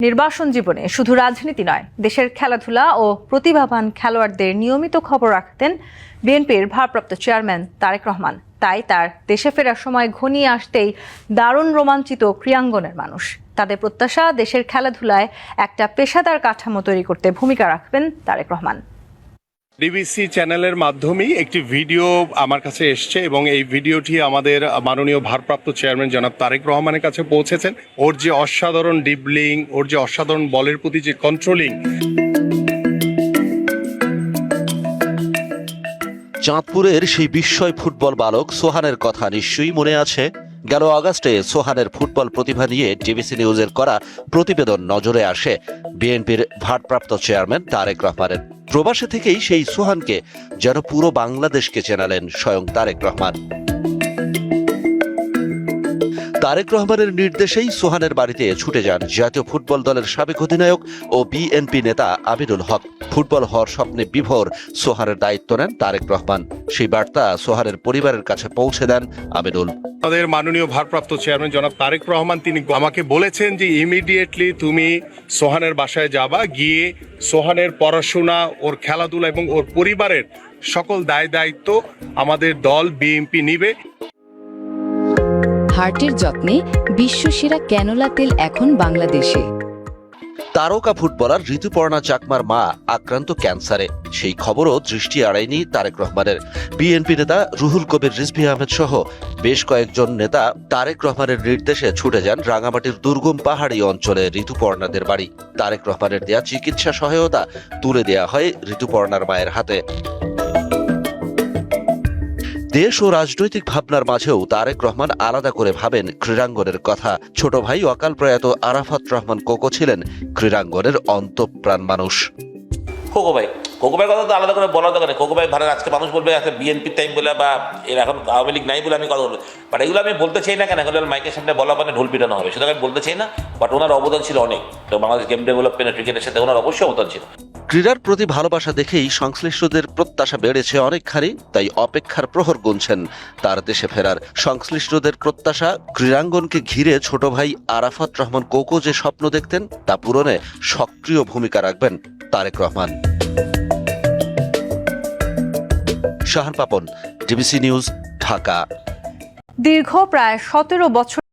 নির্বাসন জীবনে শুধু রাজনীতি নয়, দেশের খেলাধুলা ও প্রতিভাবান খেলোয়াড়দের নিয়মিত খবর রাখতেন বিএনপির ভারপ্রাপ্ত চেয়ারম্যান তারেক রহমান। তাই তার দেশে ফেরার সময় ঘনিয়ে আসতেই দারুণ রোমাঞ্চিত ক্রীড়াঙ্গনের মানুষ। তাদের প্রত্যাশা, দেশের খেলাধুলায় একটা পেশাদার কাঠামো তৈরি করতে ভূমিকা রাখবেন তারেক রহমান। ডিবিসি চ্যানেলের মাধ্যমেই একটি ভিডিও আমার কাছে এসছে এবং এই ভিডিওটি আমাদের মাননীয় ভারপ্রাপ্ত চেয়ারম্যান জনাব তারেক রহমানের কাছে পৌঁছেছেন। ওর যে অসাধারণ ডিবলিং, ওর যে অসাধারণ বলের প্রতি যে কন্ট্রোলিং। চাঁদপুরের সেই বিস্ময় ফুটবল বালক সোহানের কথা নিশ্চয়ই মনে আছে। গেল আগস্টে সোহানের ফুটবল প্রতিভা নিয়ে ডিবিসি নিউজের করা প্রতিবেদন নজরে আসে বিএনপির ভারপ্রাপ্ত চেয়ারম্যান তারেক রহমানের। প্রবাসে থেকেই সেই সোহানকে যেন পুরো বাংলাদেশকে চেনালেন স্বয়ং তারেক রহমান। তারেক রহমানের নির্দেশেই সোহানের বাড়িতে ছুটে যান জাতীয় ফুটবল দলের সাবেক অধিনায়ক ও বিএনপি নেতা আমিনুল হক। ফুটবল হওয়ার স্বপ্নে বিভোর সোহানের দায়িত্ব নেন তারেক রহমান। সেই বার্তা সোহানের পরিবারের কাছে পৌঁছে দেন আমিনুল। আমাদের মাননীয় ভারপ্রাপ্ত চেয়ারম্যান জনাব তারেক রহমান তিনি আমাকে বলেছেন যে ইমিডিয়েটলি তুমি সোহানের বাসায় যাবা, গিয়ে সোহানের পড়াশোনা, ওর খেলাধুলা এবং ওর পরিবারের সকল দায়িত্ব আমাদের দল বিএনপি নিবে। হার্টের যত্নে বিশ্বসেরা ক্যানোলা তেল এখন বাংলাদেশে। তারকা ফুটবলার ঋতুপর্ণা চাকমার মা আক্রান্ত ক্যান্সারে, সেই খবরও দৃষ্টি এড়ায়নি তারেক রহমানের। বিএনপি নেতা রুহুল কবির রিজভী আহমেদ সহ বেশ কয়েকজন নেতা তারেক রহমানের নির্দেশে ছুটে যান রাঙামাটির দুর্গম পাহাড়ি অঞ্চলে ঋতুপর্ণাদের বাড়ি। তারেক রহমানের দেয়া চিকিৎসা সহায়তা তুলে দেয়া হয় ঋতুপর্ণার মায়ের হাতে। দেশ ও রাজনৈতিক ভাবনার মাঝেও তারেক রহমান আলাদা করে ভাবেন ক্রীড়াঙ্গনের কথা। ছোট ভাই অকাল প্রয়াত আরাফাত রহমান কোকো ছিলেন ক্রীড়াঙ্গনের অন্তঃপ্রাণ মানুষ। কোকো ভাই কথা তো আলাদা করে বলার দরকার নেই। কোকো ভাই ভালো, আজকে মানুষ বলবে আজকে বিএনপির টাইম বলে বা এর এখন আওয়ামী লীগ নাই বলে আমি কথা বলবো, বাট এগুলো আমি বলতে চাই না। কেন এগুলো মাইকের সামনে বলা মানে ঢোল পিটানো হবে, সুতরাং আমি বলতে চাই না। বাট ওনার অবদান ছিল অনেক, তো বাংলাদেশ গেম ডেভেলপমেন্ট ক্রিকেটের সাথে ওনার অবশ্যই অবদান ছিল। ক্রীড়ার প্রতি ভালোবাসা দেখেই সংশ্লিষ্টদের প্রত্যাশা বেড়েছে অনেকখানি। তাই অপেক্ষার প্রহর গুনছেন তার দেশে ফেরার। সংশ্লিষ্টদের প্রত্যাশা, ক্রীড়াঙ্গনকে ঘিরে ছোট ভাই আরাফাত রহমান কোকো যে স্বপ্ন দেখতেন তা পূরণে সক্রিয় ভূমিকা রাখবেন তারেক রহমান। Shahan Papon, DBC news, Dhaka. দীর্ঘ প্রায় 17 বছর